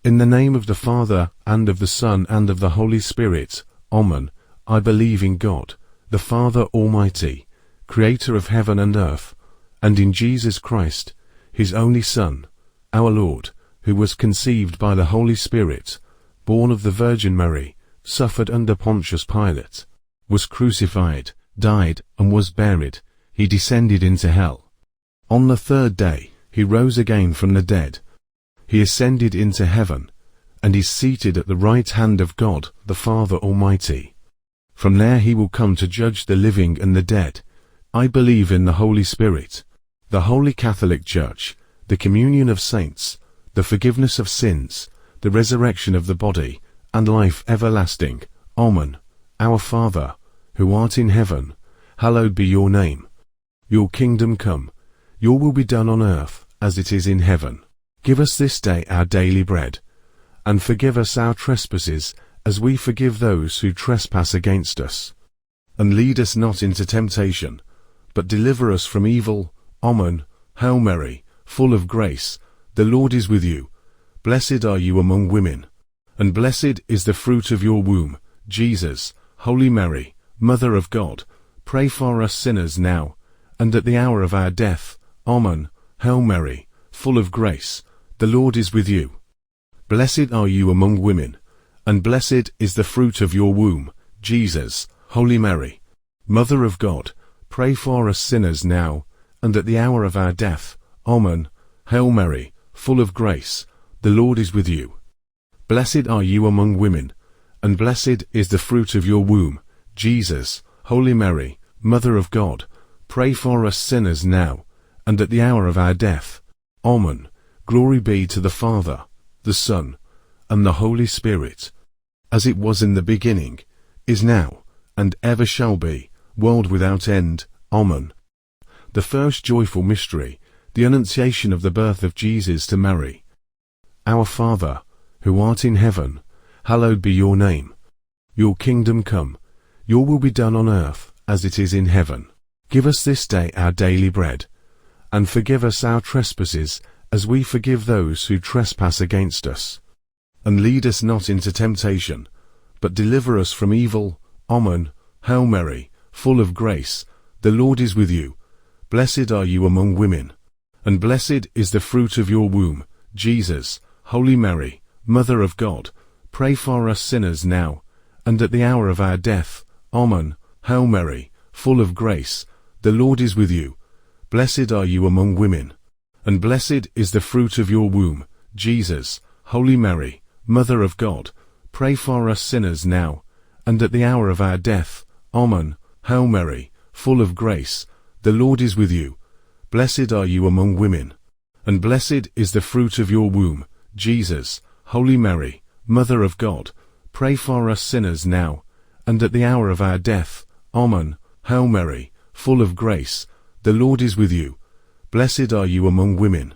In the name of the Father, and of the Son, and of the Holy Spirit. Amen. I believe in God, the Father Almighty, creator of heaven and earth, and in Jesus Christ, his only Son, our Lord, who was conceived by the Holy Spirit, born of the Virgin Mary, suffered under Pontius Pilate, was crucified, died, and was buried. He descended into hell. On the third day, he rose again from the dead. He ascended into heaven, and is seated at the right hand of God, the Father Almighty. From there he will come to judge the living and the dead. I believe in the Holy Spirit, the Holy Catholic Church, the communion of saints, the forgiveness of sins, the resurrection of the body, and life everlasting. Amen. Our Father, who art in heaven, hallowed be your name. Your kingdom come, your will be done on earth as it is in heaven. Give us this day our daily bread, and forgive us our trespasses, as we forgive those who trespass against us. And lead us not into temptation, but deliver us from evil. Amen. Hail Mary, full of grace, the Lord is with you. Blessed are you among women, and blessed is the fruit of your womb, Jesus. Holy Mary, Mother of God, pray for us sinners now, and at the hour of our death. Amen. Hail Mary, full of grace, the Lord is with you. Blessed are you among women, and blessed is the fruit of your womb, Jesus. Holy Mary, Mother of God, pray for us sinners now, and at the hour of our death. Amen. Hail Mary, full of grace, the Lord is with you. Blessed are you among women, and blessed is the fruit of your womb, Jesus. Holy Mary, Mother of God, pray for us sinners now, and at the hour of our death. Amen. Glory be to the Father, the Son, and the Holy Spirit, as it was in the beginning, is now, and ever shall be, world without end. Amen. The first joyful mystery, the Annunciation of the birth of Jesus to Mary. Our Father, who art in heaven, hallowed be your name. Your kingdom come, your will be done on earth as it is in heaven. Give us this day our daily bread, and forgive us our trespasses, as we forgive those who trespass against us. And lead us not into temptation, but deliver us from evil. Amen. Hail Mary, full of grace, the Lord is with you. Blessed are you among women, and blessed is the fruit of your womb, Jesus. Holy Mary, Mother of God, pray for us sinners now, and at the hour of our death. Amen. Hail Mary, full of grace, the Lord is with you. Blessed are you among women, and blessed is the fruit of your womb, Jesus. Holy Mary, Mother of God, pray for us sinners now, and at the hour of our death. Amen. Hail Mary, full of grace, the Lord is with you. Blessed are you among women, and blessed is the fruit of your womb, Jesus. Holy Mary, Mother of God, pray for us sinners now, and at the hour of our death. Amen. Hail Mary, full of grace, the Lord is with you. Blessed are you among women,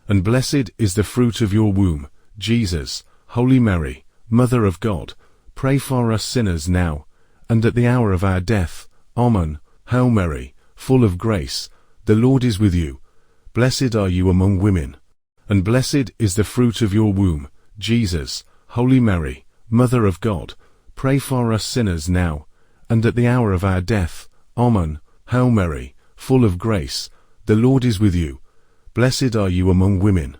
and blessed is the fruit of your womb, Jesus. Holy Mary, Mother of God, pray for us sinners now, and at the hour of our death. Amen. Hail Mary, full of grace, the Lord is with you. Blessed are you among women, and blessed is the fruit of your womb, Jesus. Holy Mary, Mother of God, pray for us sinners now, and at the hour of our death. Amen. Hail Mary, full of grace, the Lord is with you. Blessed are you among women,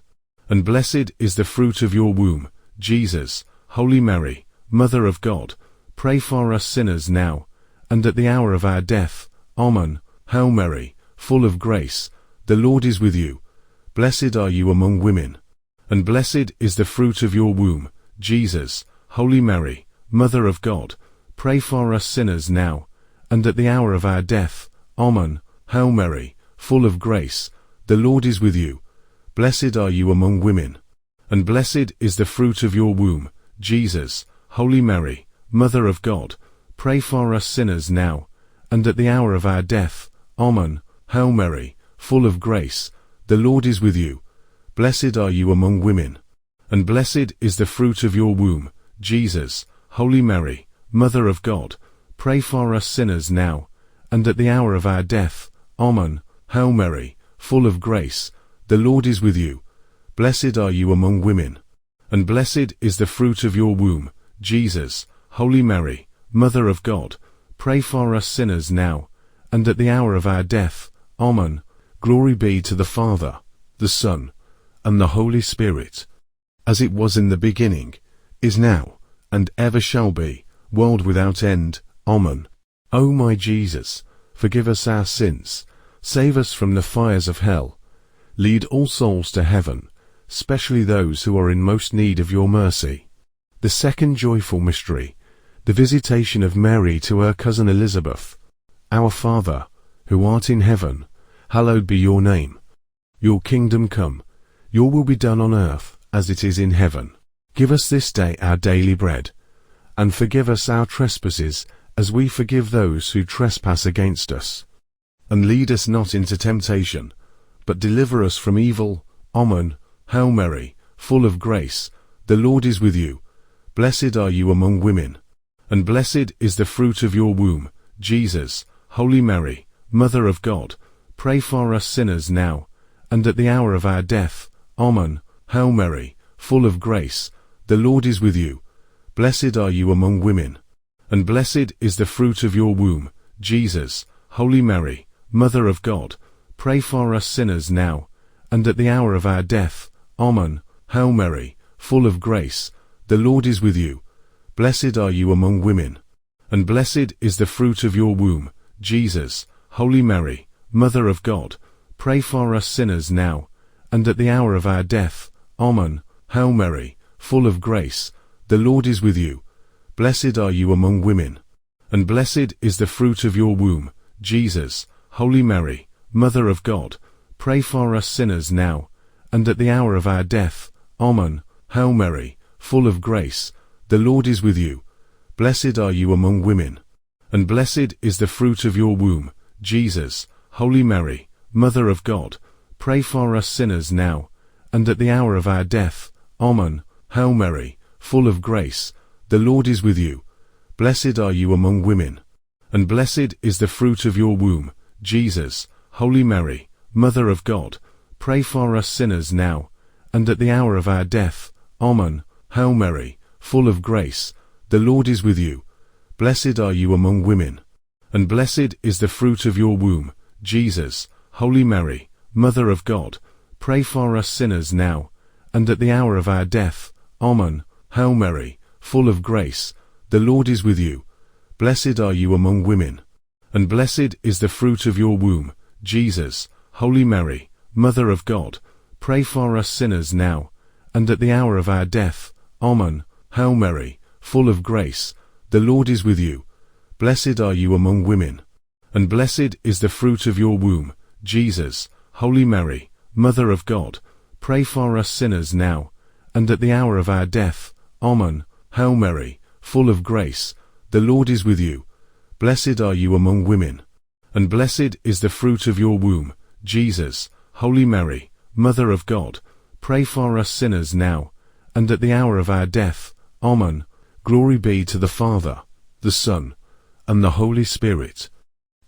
and blessed is the fruit of your womb, Jesus. Holy Mary, Mother of God, pray for us sinners now, and at the hour of our death. Amen. Hail Mary, full of grace, the Lord is with you. Blessed are you among women, and blessed is the fruit of your womb, Jesus. Holy Mary, Mother of God, pray for us sinners now, and at the hour of our death. Amen. Hail Mary, full of grace, the Lord is with you. Blessed are you among women, and blessed is the fruit of your womb, Jesus. Holy Mary, Mother of God, pray for us sinners now, and at the hour of our death. Amen. Hail Mary, full of grace, the Lord is with you. Blessed are you among women, and blessed is the fruit of your womb, Jesus. Holy Mary, Mother of God, pray for us sinners now, and at the hour of our death. Amen. Hail Mary, full of grace, the Lord is with you. Blessed are you among women, and blessed is the fruit of your womb, Jesus. Holy Mary, Mother of God, pray for us sinners now, and at the hour of our death. Amen. Glory be to the Father, the Son, and the Holy Spirit, as it was in the beginning, is now, and ever shall be, world without end. Amen. O my Jesus, forgive us our sins, save us from the fires of hell, lead all souls to heaven, especially those who are in most need of your mercy. The second joyful mystery, the visitation of Mary to her cousin Elizabeth. Our Father, who art in heaven, hallowed be your name. Your kingdom come, your will be done on earth as it is in heaven. Give us this day our daily bread, and forgive us our trespasses as we forgive those who trespass against us. And lead us not into temptation, but deliver us from evil. Amen. Hail Mary, full of grace, the Lord is with you. Blessed are you among women, and blessed is the fruit of your womb, Jesus. Holy Mary, Mother of God, pray for us sinners now, and at the hour of our death. Amen. Hail Mary, full of grace, the Lord is with you. Blessed are you among women, and blessed is the fruit of your womb, Jesus. Holy Mary, Mother of God, pray for us sinners now, and at the hour of our death. Amen. Hail Mary, full of grace, the Lord is with you. Blessed are you among women, and blessed is the fruit of your womb, Jesus. Holy Mary, Mother of God, pray for us sinners now, and at the hour of our death. Amen. Hail Mary, full of grace, the Lord is with you. Blessed are you among women, and blessed is the fruit of your womb, Jesus. Holy Mary, Mother of God, pray for us sinners now, and at the hour of our death. Amen. Hail Mary, full of grace, the Lord is with you. Blessed are you among women, and blessed is the fruit of your womb, Jesus. Holy Mary, Mother of God, pray for us sinners now, and at the hour of our death. Amen. Hail Mary, full of grace, the Lord is with you. Blessed are you among women, and blessed is the fruit of your womb, Jesus. Holy Mary, Mother of God, pray for us sinners now, and at the hour of our death. Amen. Hail Mary, full of grace, the Lord is with you. Blessed are you among women, and blessed is the fruit of your womb, Jesus. Holy Mary, Mother of God, pray for us sinners now, and at the hour of our death. Amen. Hail Mary, full of grace, the Lord is with you. Blessed are you among women, and blessed is the fruit of your womb, Jesus. Holy Mary, Mother of God, pray for us sinners now, and at the hour of our death. Amen. Hail Mary, full of grace, the Lord is with you. Blessed are you among women, and blessed is the fruit of your womb, Jesus. Holy Mary, Mother of God, pray for us sinners now, and at the hour of our death. Amen. Hail Mary, full of grace, the Lord is with you. Blessed are you among women, and blessed is the fruit of your womb, Jesus. Holy Mary, Mother of God, pray for us sinners now, and at the hour of our death. Amen. Glory be to the Father, the Son, and the Holy Spirit,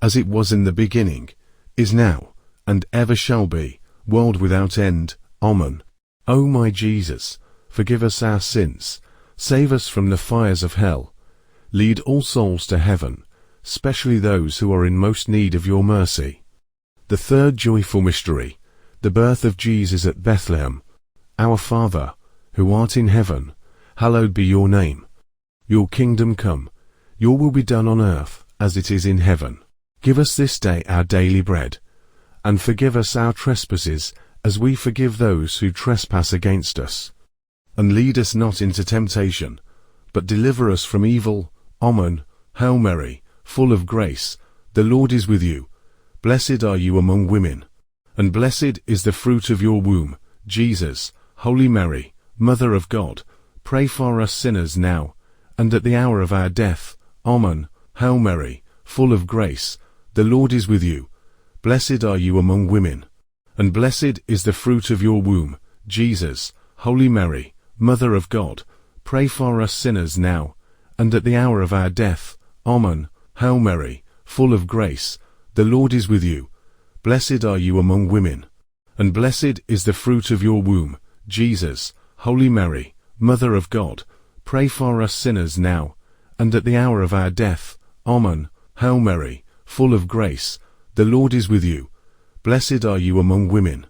as it was in the beginning, is now, and ever shall be, world without end. Amen. O my Jesus, forgive us our sins, save us from the fires of hell, lead all souls to heaven, especially those who are in most need of your mercy. The third joyful mystery, the birth of Jesus at Bethlehem. Our Father, who art in heaven, hallowed be your name. Your kingdom come, your will be done on earth as it is in heaven. Give us this day our daily bread, and forgive us our trespasses as we forgive those who trespass against us. And lead us not into temptation, but deliver us from evil. Amen. Hail Mary, full of grace, the Lord is with you. Blessed are you among women, and blessed is the fruit of your womb, Jesus. Holy Mary, Mother of God, pray for us sinners now, and at the hour of our death. Amen. Hail Mary, full of grace, the Lord is with you. Blessed are you among women, and blessed is the fruit of your womb, Jesus. Holy Mary, Mother of God, pray for us sinners now, and at the hour of our death. Amen. Hail Mary, full of grace, the Lord is with you. Blessed are you among women, and blessed is the fruit of your womb, Jesus. Holy Mary, Mother of God, pray for us sinners now, and at the hour of our death. Amen. Hail Mary, full of grace, the Lord is with you. Blessed are you among women,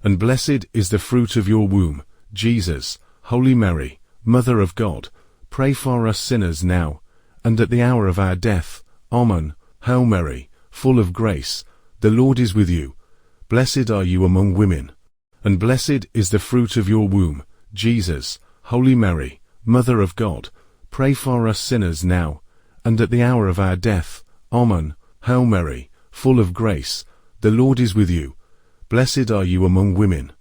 and blessed is the fruit of your womb, Jesus. Holy Mary, Mother of God, pray for us sinners now, and at the hour of our death. Amen. Hail Mary, full of grace, the Lord is with you. Blessed are you among women, and blessed is the fruit of your womb, Jesus. Holy Mary, Mother of God, pray for us sinners now, and at the hour of our death. Amen. Hail Mary, full of grace, the Lord is with you. Blessed are you among women,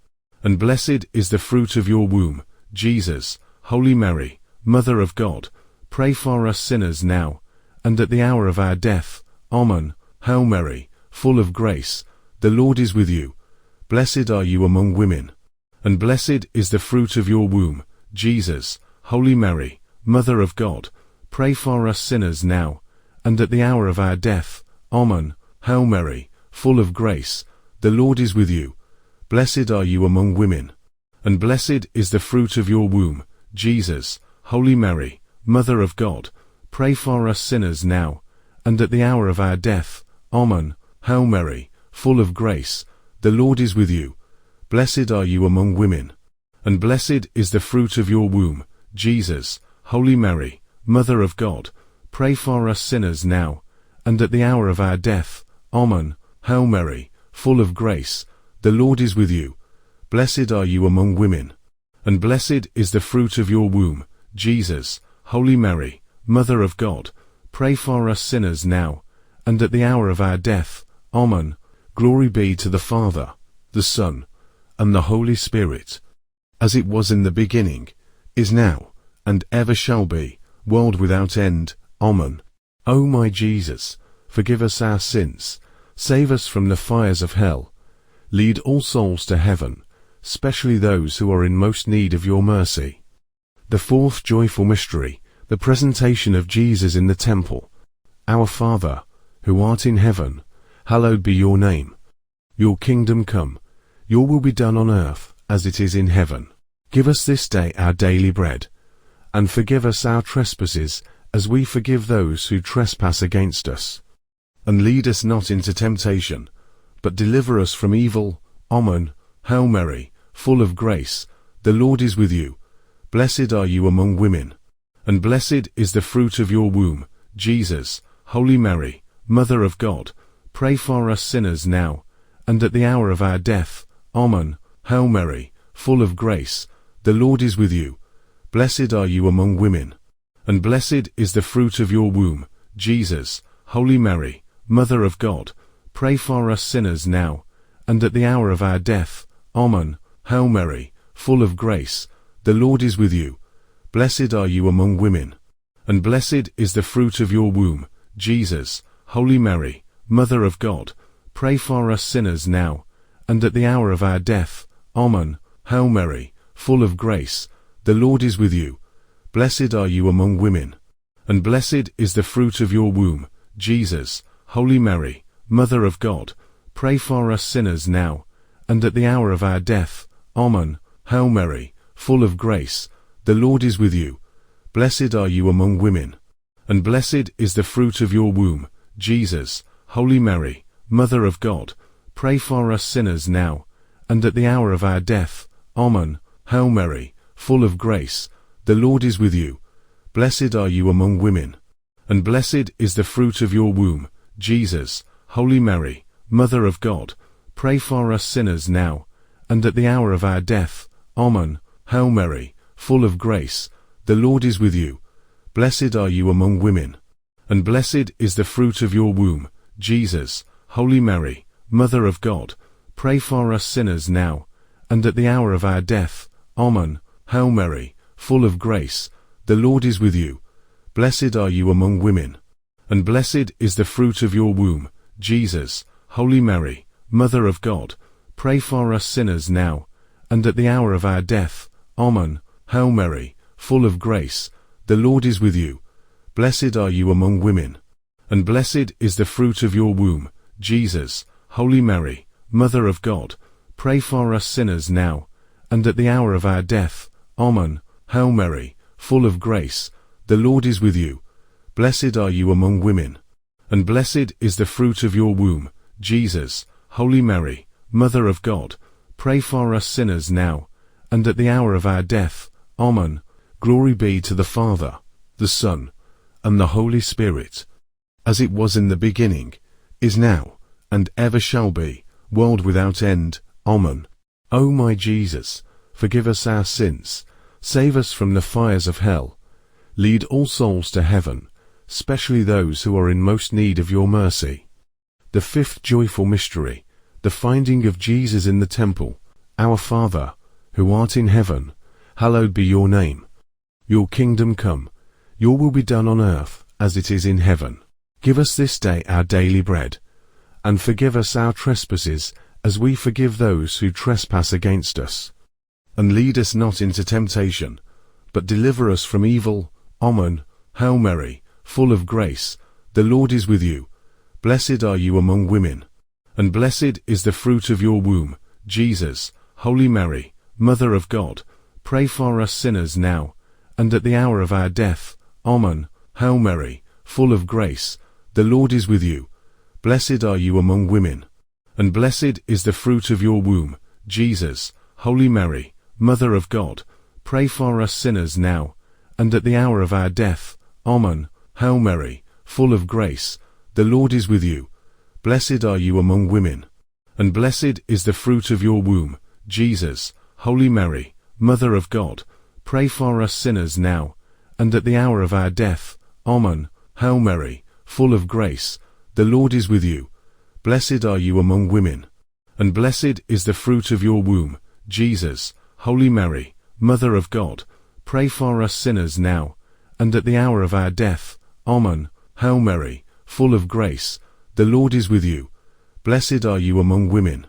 and blessed is the fruit of your womb, Jesus. Holy Mary, Mother of God, pray for us sinners now, and at the hour of our death. Amen. Hail Mary, full of grace, the Lord is with you. Blessed are you among women, and blessed is the fruit of your womb, Jesus. Holy Mary, Mother of God, pray for us sinners now, and at the hour of our death. Amen. Hail Mary, full of grace, the Lord is with you. Blessed are you among women, and blessed is the fruit of your womb, Jesus. Holy Mary, Mother of God, pray for us sinners now, and at the hour of our death. Amen. Hail Mary, full of grace, the Lord is with you. Blessed are you among women, and blessed is the fruit of your womb, Jesus. Holy Mary, Mother of God, pray for us sinners now, and at the hour of our death. Amen. Hail Mary, full of grace, the Lord is with you. Blessed are you among women, and blessed is the fruit of your womb, Jesus. Holy Mary, Mother of God, pray for us sinners now, and at the hour of our death. Amen. Glory be to the Father, the Son, and the Holy Spirit, as it was in the beginning, is now, and ever shall be, world without end. Amen. O my Jesus, forgive us our sins, save us from the fires of hell, lead all souls to heaven, especially those who are in most need of your mercy. The fourth joyful mystery, the presentation of Jesus in the temple. Our Father, who art in heaven, hallowed be your name. Your kingdom come, your will be done on earth as it is in heaven. Give us this day our daily bread, and forgive us our trespasses as we forgive those who trespass against us. And lead us not into temptation, but deliver us from evil. Amen. Hail Mary, full of grace, the Lord is with you. Blessed are you among women, and blessed is the fruit of your womb, Jesus. Holy Mary, Mother of God, pray for us sinners now, and at the hour of our death. Amen. Hail Mary, full of grace, the Lord is with you. Blessed are you among women, and blessed is the fruit of your womb, Jesus. Holy Mary, Mother of God, pray for us sinners now, and at the hour of our death. Amen. Hail Mary, full of grace, the Lord is with you. Blessed are you among women, and blessed is the fruit of your womb, Jesus. Holy Mary, Mother of God, pray for us sinners now, and at the hour of our death. Amen. Hail Mary, full of grace, the Lord is with you. Blessed are you among women, and blessed is the fruit of your womb, Jesus. Holy Mary, Mother of God, pray for us sinners now, and at the hour of our death. Amen. Hail Mary, full of grace, the Lord is with you. Blessed are you among women, and blessed is the fruit of your womb, Jesus. Holy Mary, Mother of God, pray for us sinners now, and at the hour of our death. Amen. Hail Mary, full of grace, the Lord is with you. Blessed are you among women, and blessed is the fruit of your womb, Jesus. Holy Mary, Mother of God, pray for us sinners now, and at the hour of our death. Amen. Hail Mary, full of grace, the Lord is with you. Blessed are you among women, and blessed is the fruit of your womb, Jesus. Holy Mary, Mother of God, pray for us sinners now, and at the hour of our death. Amen. Hail Mary, full of grace, the Lord is with you. Blessed are you among women, and blessed is the fruit of your womb, Jesus. Holy Mary, Mother of God, pray for us sinners now, and at the hour of our death. Amen. Hail Mary, full of grace, the Lord is with you. Blessed are you among women, and blessed is the fruit of your womb, Jesus. Holy Mary, Mother of God, pray for us sinners now, and at the hour of our death. Amen. Hail Mary, full of grace, the Lord is with you. Blessed are you among women, and blessed is the fruit of your womb, Jesus. Holy Mary, Mother of God, pray for us sinners now, and at the hour of our death. Amen. Glory be to the Father, the Son, and the Holy Spirit, as it was in the beginning, is now, and ever shall be, world without end. Amen. O my Jesus, forgive us our sins, save us from the fires of hell, lead all souls to heaven, especially those who are in most need of your mercy. The fifth joyful mystery, the finding of Jesus in the temple. Our Father, who art in heaven, hallowed be your name. Your kingdom come, your will be done on earth as it is in heaven. Give us this day our daily bread, and forgive us our trespasses as we forgive those who trespass against us. And lead us not into temptation, but deliver us from evil. Amen. Hail Mary, full of grace, the Lord is with you. Blessed are you among women, and blessed is the fruit of your womb, Jesus. Holy Mary, Mother of God, pray for us sinners now, and at the hour of our death. Amen. Hail Mary, full of grace, the Lord is with you. Blessed are you among women, and blessed is the fruit of your womb, Jesus. Holy Mary, Mother of God, pray for us sinners now, and at the hour of our death. Amen. Hail Mary, full of grace, the Lord is with you. Blessed are you among women, and blessed is the fruit of your womb, Jesus. Holy Mary, Mother of God, pray for us sinners now, and at the hour of our death. Amen. Hail Mary, full of grace, the Lord is with you. Blessed are you among women, and blessed is the fruit of your womb, Jesus. Holy Mary, Mother of God, pray for us sinners now, and at the hour of our death. Amen. Hail Mary, full of grace, the Lord is with you. Blessed are you among women,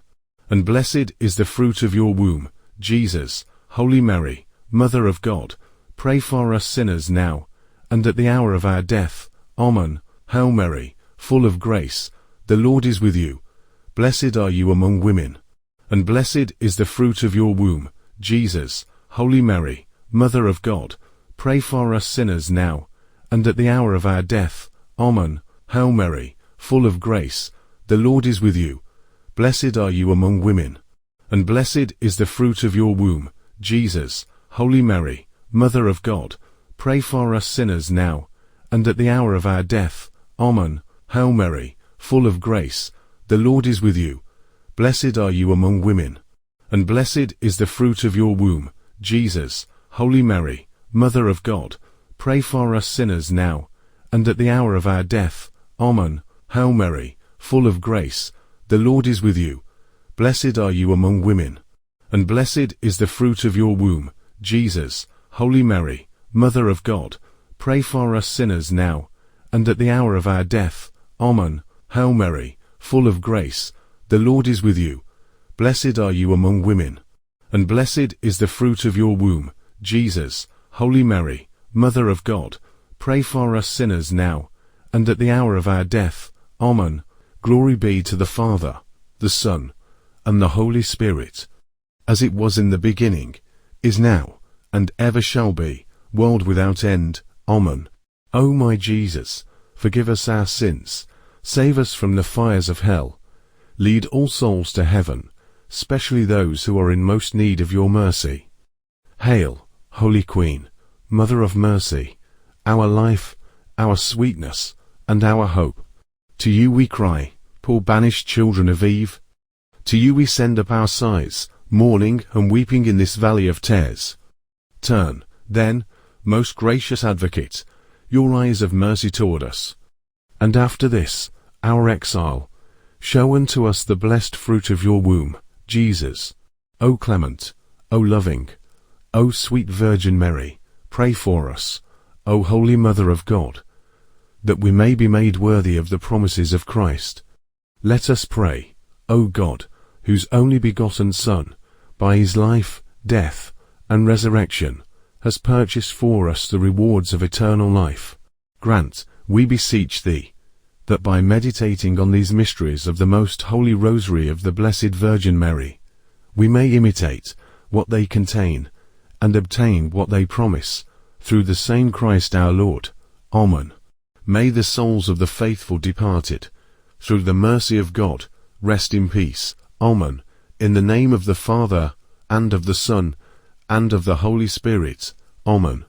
and blessed is the fruit of your womb, Jesus. Holy Mary, Mother of God, pray for us sinners now, and at the hour of our death. Amen. Hail Mary, full of grace, the Lord is with you. Blessed are you among women, and blessed is the fruit of your womb, Jesus. Holy Mary, Mother of God, pray for us sinners now, and at the hour of our death. Amen. Hail Mary, full of grace, the Lord is with you. Blessed are you among women, and blessed is the fruit of your womb, Jesus. Holy Mary, Mother of God, pray for us sinners now, and at the hour of our death. Amen. Hail Mary, full of grace, the Lord is with you. Blessed are you among women, and blessed is the fruit of your womb, Jesus. Holy Mary, Mother of God, pray for us sinners now, and at the hour of our death. Amen. Hail Mary, full of grace, the Lord is with you. Blessed are you among women, and blessed is the fruit of your womb, Jesus. Holy Mary, Mother of God, pray for us sinners now, and at the hour of our death. Amen. Hail Mary, full of grace, the Lord is with you. Blessed are you among women, and blessed is the fruit of your womb, Jesus. Holy Mary, Mother of God, pray for us sinners now, and at the hour of our death. Amen. Glory be to the Father, the Son, and the Holy Spirit, as it was in the beginning, is now, and ever shall be, world without end. Amen. O my Jesus, forgive us our sins, save us from the fires of hell, lead all souls to heaven, especially those who are in most need of your mercy. Hail, Holy Queen, Mother of Mercy, our life, our sweetness, and our hope. To you we cry, poor banished children of Eve. To you we send up our sighs, mourning and weeping in this valley of tears. Turn, then, most gracious Advocate, your eyes of mercy toward us, and after this, our exile, show unto us the blessed fruit of your womb, Jesus. O clement, O loving, O sweet Virgin Mary, pray for us, O Holy Mother of God, that we may be made worthy of the promises of Christ. Let us pray. O God, whose only begotten Son, by his life, death, and resurrection, has purchased for us the rewards of eternal life, grant, we beseech thee, that by meditating on these mysteries of the most holy Rosary of the Blessed Virgin Mary, we may imitate what they contain, and obtain what they promise, through the same Christ our Lord. Amen. May the souls of the faithful departed, through the mercy of God, rest in peace. Amen. In the name of the Father, and of the Son, and of the Holy Spirit. Amen.